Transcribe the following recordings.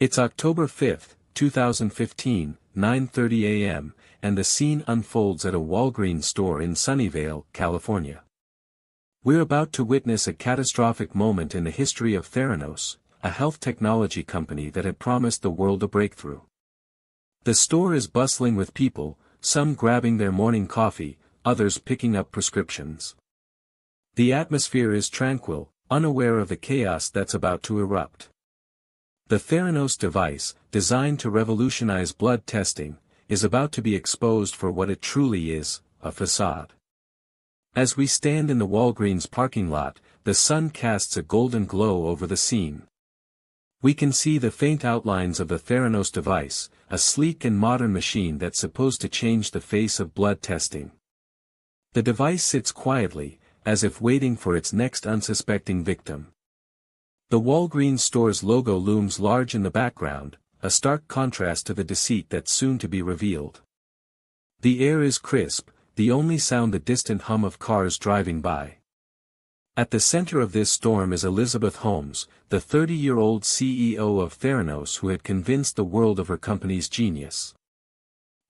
It's October 5, 2015, 9:30 a.m., and the scene unfolds at a Walgreens store in Sunnyvale, California. We're about to witness a catastrophic moment in the history of Theranos, a health technology company that had promised the world a breakthrough. The store is bustling with people, some grabbing their morning coffee, others picking up prescriptions. The atmosphere is tranquil, unaware of the chaos that's about to erupt. The Theranos device, designed to revolutionize blood testing, is about to be exposed for what it truly is, a facade. As we stand in the Walgreens parking lot, the sun casts a golden glow over the scene. We can see the faint outlines of the Theranos device, a sleek and modern machine that's supposed to change the face of blood testing. The device sits quietly, as if waiting for its next unsuspecting victim. The Walgreens store's logo looms large in the background, a stark contrast to the deceit that's soon to be revealed. The air is crisp, the only sound the distant hum of cars driving by. At the center of this storm is Elizabeth Holmes, the 30-year-old CEO of Theranos who had convinced the world of her company's genius.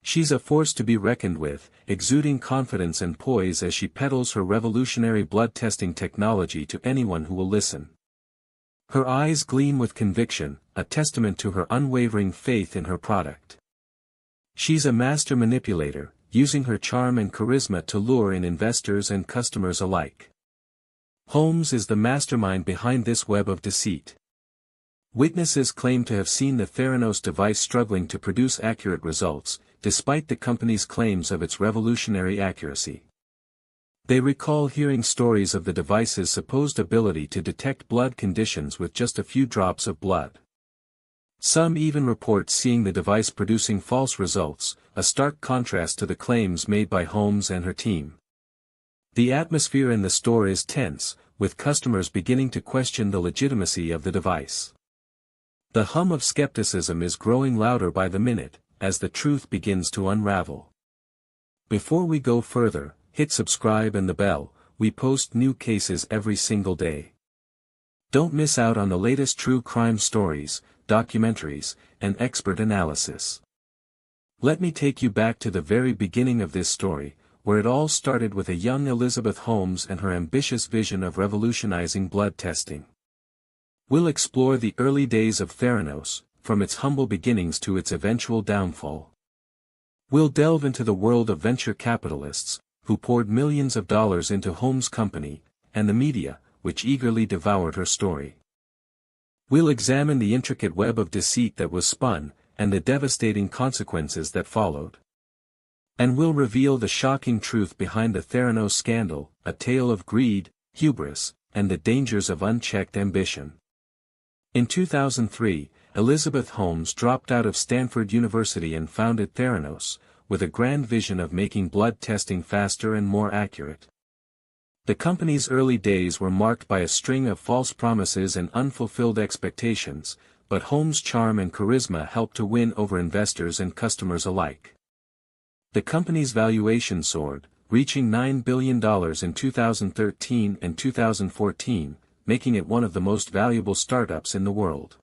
She's a force to be reckoned with, exuding confidence and poise as she peddles her revolutionary blood testing technology to anyone who will listen. Her eyes gleam with conviction, a testament to her unwavering faith in her product. She's a master manipulator, using her charm and charisma to lure in investors and customers alike. Holmes is the mastermind behind this web of deceit. Witnesses claim to have seen the Theranos device struggling to produce accurate results, despite the company's claims of its revolutionary accuracy. They recall hearing stories of the device's supposed ability to detect blood conditions with just a few drops of blood. Some even report seeing the device producing false results, a stark contrast to the claims made by Holmes and her team. The atmosphere in the store is tense, with customers beginning to question the legitimacy of the device. The hum of skepticism is growing louder by the minute, as the truth begins to unravel. Before we go further, hit subscribe and the bell. We post new cases every single day. Don't miss out on the latest true crime stories, documentaries, and expert analysis. Let me take you back to the very beginning of this story, where it all started with a young Elizabeth Holmes and her ambitious vision of revolutionizing blood testing. We'll explore the early days of Theranos, from its humble beginnings to its eventual downfall. We'll delve into the world of venture capitalists, who poured millions of dollars into Holmes' company, and the media, which eagerly devoured her story. We'll examine the intricate web of deceit that was spun, and the devastating consequences that followed. And we'll reveal the shocking truth behind the Theranos scandal, a tale of greed, hubris, and the dangers of unchecked ambition. In 2003, Elizabeth Holmes dropped out of Stanford University and founded Theranos, with a grand vision of making blood testing faster and more accurate. The company's early days were marked by a string of false promises and unfulfilled expectations, but Holmes' charm and charisma helped to win over investors and customers alike. The company's valuation soared, reaching $9 billion in 2013 and 2014, making it one of the most valuable startups in the world.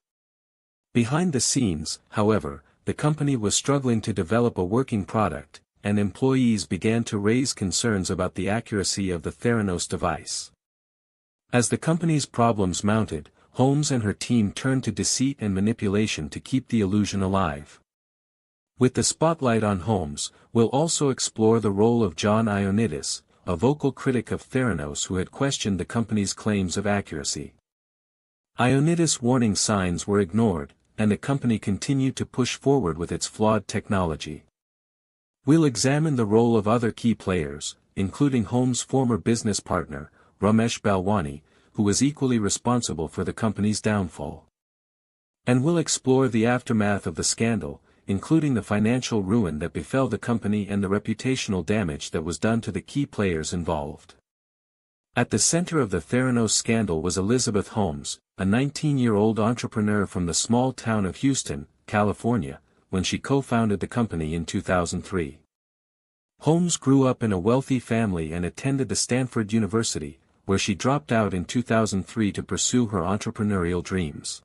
Behind the scenes, however, the company was struggling to develop a working product, and employees began to raise concerns about the accuracy of the Theranos device. As the company's problems mounted, Holmes and her team turned to deceit and manipulation to keep the illusion alive. With the spotlight on Holmes, we'll also explore the role of John Ioannidis, a vocal critic of Theranos who had questioned the company's claims of accuracy. Ioannidis' warning signs were ignored, and the company continued to push forward with its flawed technology. We'll examine the role of other key players, including Holmes' former business partner, Ramesh Balwani, who was equally responsible for the company's downfall. And we'll explore the aftermath of the scandal, including the financial ruin that befell the company and the reputational damage that was done to the key players involved. At the center of the Theranos scandal was Elizabeth Holmes, a 19-year-old entrepreneur from the small town of Houston, California, when she co-founded the company in 2003. Holmes grew up in a wealthy family and attended the Stanford University, where she dropped out in 2003 to pursue her entrepreneurial dreams.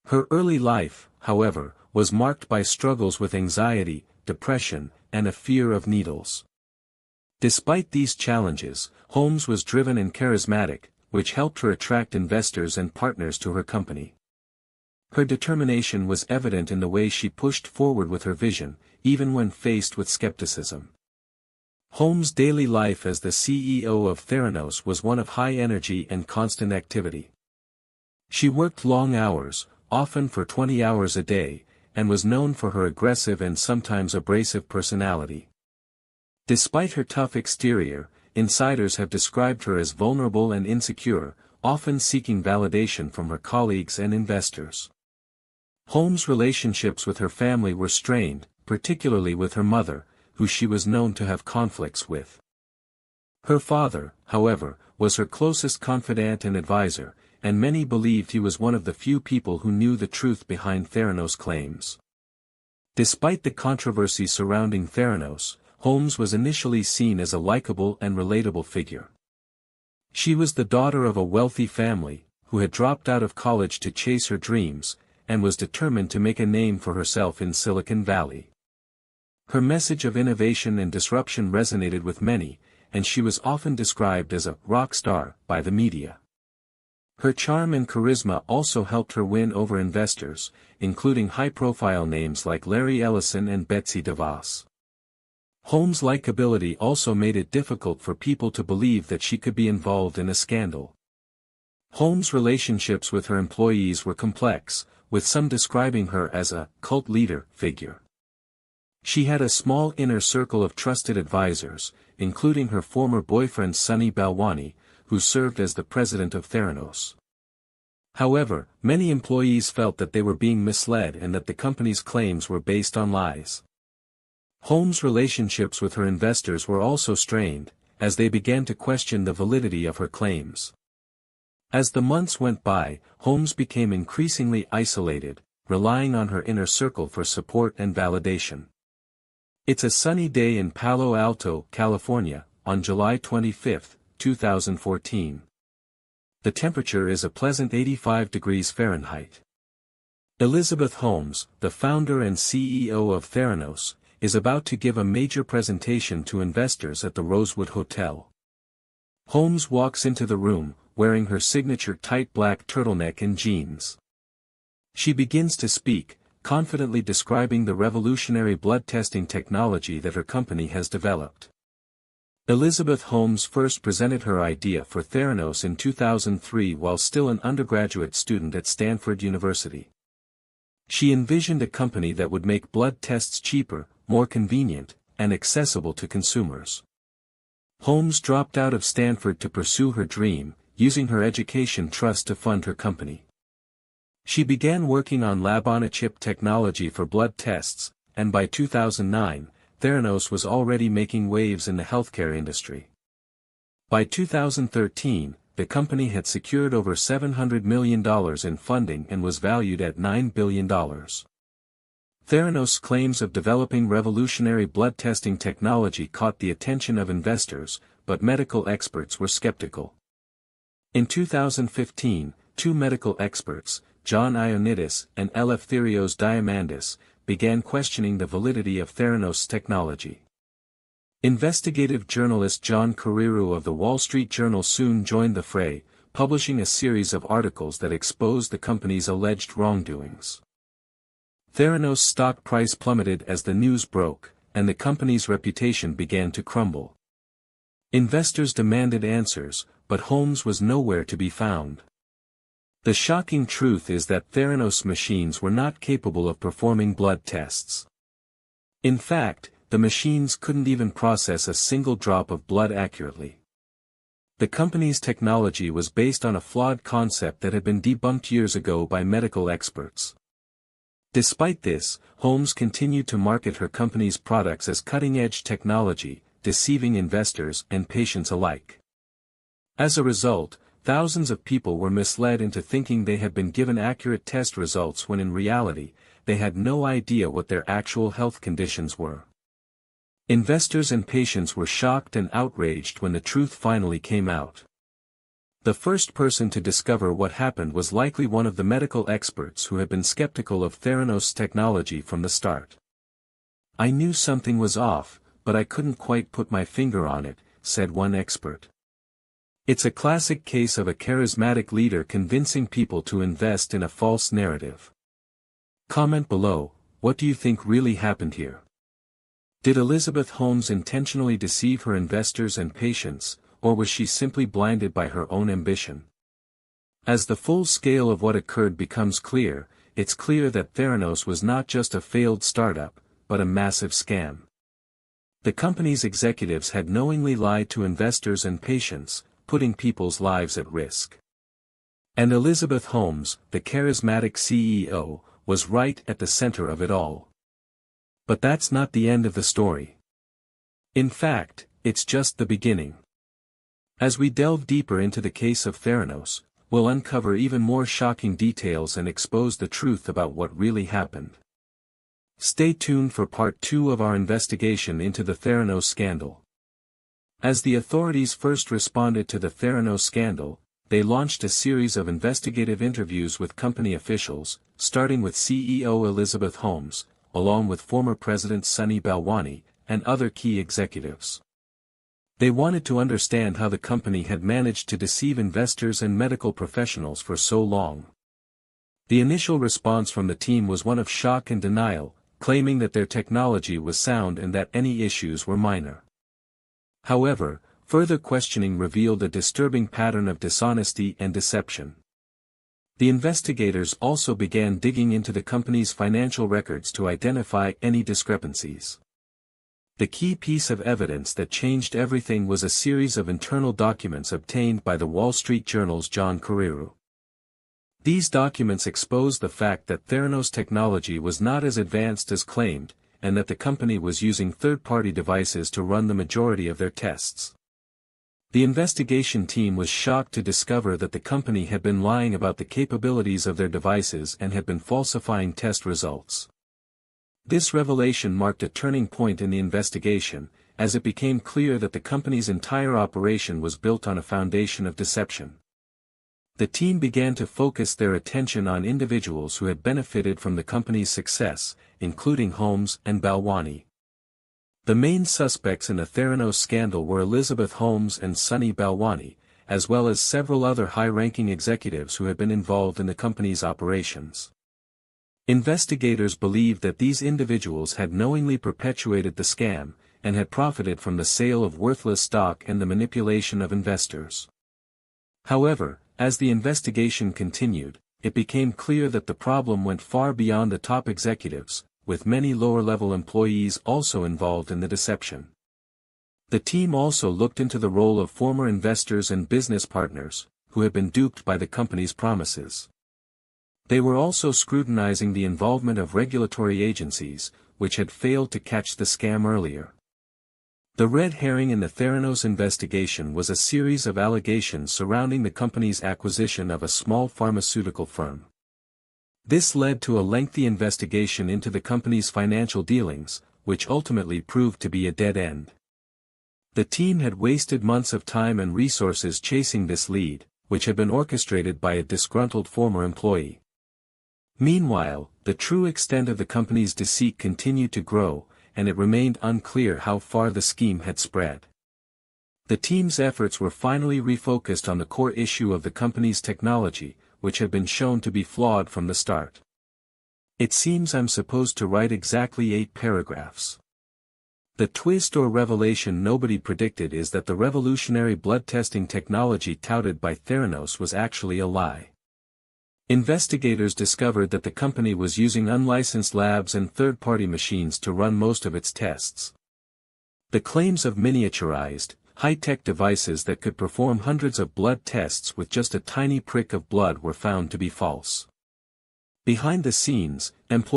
Her early life, however, was marked by struggles with anxiety, depression, and a fear of needles. Despite these challenges, Holmes was driven and charismatic, which helped her attract investors and partners to her company. Her determination was evident in the way she pushed forward with her vision, even when faced with skepticism. Holmes' daily life as the CEO of Theranos was one of high energy and constant activity. She worked long hours, often for 20 hours a day, and was known for her aggressive and sometimes abrasive personality. Despite her tough exterior, insiders have described her as vulnerable and insecure, often seeking validation from her colleagues and investors. Holmes' relationships with her family were strained, particularly with her mother, who she was known to have conflicts with. Her father, however, was her closest confidant and advisor, and many believed he was one of the few people who knew the truth behind Theranos' claims. Despite the controversy surrounding Theranos, Holmes was initially seen as a likable and relatable figure. She was the daughter of a wealthy family, who had dropped out of college to chase her dreams, and was determined to make a name for herself in Silicon Valley. Her message of innovation and disruption resonated with many, and she was often described as a rock star by the media. Her charm and charisma also helped her win over investors, including high-profile names like Larry Ellison and Betsy DeVos. Holmes' likability also made it difficult for people to believe that she could be involved in a scandal. Holmes' relationships with her employees were complex, with some describing her as a cult leader figure. She had a small inner circle of trusted advisors, including her former boyfriend Sunny Balwani, who served as the president of Theranos. However, many employees felt that they were being misled and that the company's claims were based on lies. Holmes' relationships with her investors were also strained, as they began to question the validity of her claims. As the months went by, Holmes became increasingly isolated, relying on her inner circle for support and validation. It's a sunny day in Palo Alto, California, on July 25, 2014. The temperature is a pleasant 85 degrees Fahrenheit. Elizabeth Holmes, the founder and CEO of Theranos, is about to give a major presentation to investors at the Rosewood Hotel. Holmes walks into the room, wearing her signature tight black turtleneck and jeans. She begins to speak, confidently describing the revolutionary blood testing technology that her company has developed. Elizabeth Holmes first presented her idea for Theranos in 2003 while still an undergraduate student at Stanford University. She envisioned a company that would make blood tests cheaper, more convenient, and accessible to consumers. Holmes dropped out of Stanford to pursue her dream, using her education trust to fund her company. She began working on lab-on-a-chip technology for blood tests, and by 2009, Theranos was already making waves in the healthcare industry. By 2013, the company had secured over $700 million in funding and was valued at $9 billion. Theranos' claims of developing revolutionary blood testing technology caught the attention of investors, but medical experts were skeptical. In 2015, two medical experts, John Ioannidis and Eleftherios Diamandis, began questioning the validity of Theranos' technology. Investigative journalist John Carreyrou of the Wall Street Journal soon joined the fray, publishing a series of articles that exposed the company's alleged wrongdoings. Theranos' stock price plummeted as the news broke, and the company's reputation began to crumble. Investors demanded answers, but Holmes was nowhere to be found. The shocking truth is that Theranos machines were not capable of performing blood tests. In fact, the machines couldn't even process a single drop of blood accurately. The company's technology was based on a flawed concept that had been debunked years ago by medical experts. Despite this, Holmes continued to market her company's products as cutting-edge technology, deceiving investors and patients alike. As a result, thousands of people were misled into thinking they had been given accurate test results when in reality, they had no idea what their actual health conditions were. Investors and patients were shocked and outraged when the truth finally came out. The first person to discover what happened was likely one of the medical experts who had been skeptical of Theranos' technology from the start. "I knew something was off, but I couldn't quite put my finger on it," said one expert. "It's a classic case of a charismatic leader convincing people to invest in a false narrative." Comment below, what do you think really happened here? Did Elizabeth Holmes intentionally deceive her investors and patients, or was she simply blinded by her own ambition? As the full scale of what occurred becomes clear, it's clear that Theranos was not just a failed startup, but a massive scam. The company's executives had knowingly lied to investors and patients, putting people's lives at risk. And Elizabeth Holmes, the charismatic CEO, was right at the center of it all. But that's not the end of the story. In fact, it's just the beginning. As we delve deeper into the case of Theranos, we'll uncover even more shocking details and expose the truth about what really happened. Stay tuned for part 2 of our investigation into the Theranos scandal. As the authorities first responded to the Theranos scandal, they launched a series of investigative interviews with company officials, starting with CEO Elizabeth Holmes, along with former President Sunny Balwani, and other key executives. They wanted to understand how the company had managed to deceive investors and medical professionals for so long. The initial response from the team was one of shock and denial, claiming that their technology was sound and that any issues were minor. However, further questioning revealed a disturbing pattern of dishonesty and deception. The investigators also began digging into the company's financial records to identify any discrepancies. The key piece of evidence that changed everything was a series of internal documents obtained by the Wall Street Journal's John Carreyrou. These documents exposed the fact that Theranos technology was not as advanced as claimed, and that the company was using third-party devices to run the majority of their tests. The investigation team was shocked to discover that the company had been lying about the capabilities of their devices and had been falsifying test results. This revelation marked a turning point in the investigation, as it became clear that the company's entire operation was built on a foundation of deception. The team began to focus their attention on individuals who had benefited from the company's success, including Holmes and Balwani. The main suspects in the Theranos scandal were Elizabeth Holmes and Sunny Balwani, as well as several other high-ranking executives who had been involved in the company's operations. Investigators believed that these individuals had knowingly perpetuated the scam, and had profited from the sale of worthless stock and the manipulation of investors. However, as the investigation continued, it became clear that the problem went far beyond the top executives, with many lower-level employees also involved in the deception. The team also looked into the role of former investors and business partners, who had been duped by the company's promises. They were also scrutinizing the involvement of regulatory agencies, which had failed to catch the scam earlier. The red herring in the Theranos investigation was a series of allegations surrounding the company's acquisition of a small pharmaceutical firm. This led to a lengthy investigation into the company's financial dealings, which ultimately proved to be a dead end. The team had wasted months of time and resources chasing this lead, which had been orchestrated by a disgruntled former employee. Meanwhile, the true extent of the company's deceit continued to grow, and it remained unclear how far the scheme had spread. The team's efforts were finally refocused on the core issue of the company's technology, which had been shown to be flawed from the start. It seems I'm supposed to write exactly 8 paragraphs. The twist or revelation nobody predicted is that the revolutionary blood testing technology touted by Theranos was actually a lie. Investigators discovered that the company was using unlicensed labs and third-party machines to run most of its tests. The claims of miniaturized, high-tech devices that could perform hundreds of blood tests with just a tiny prick of blood were found to be false. Behind the scenes, employees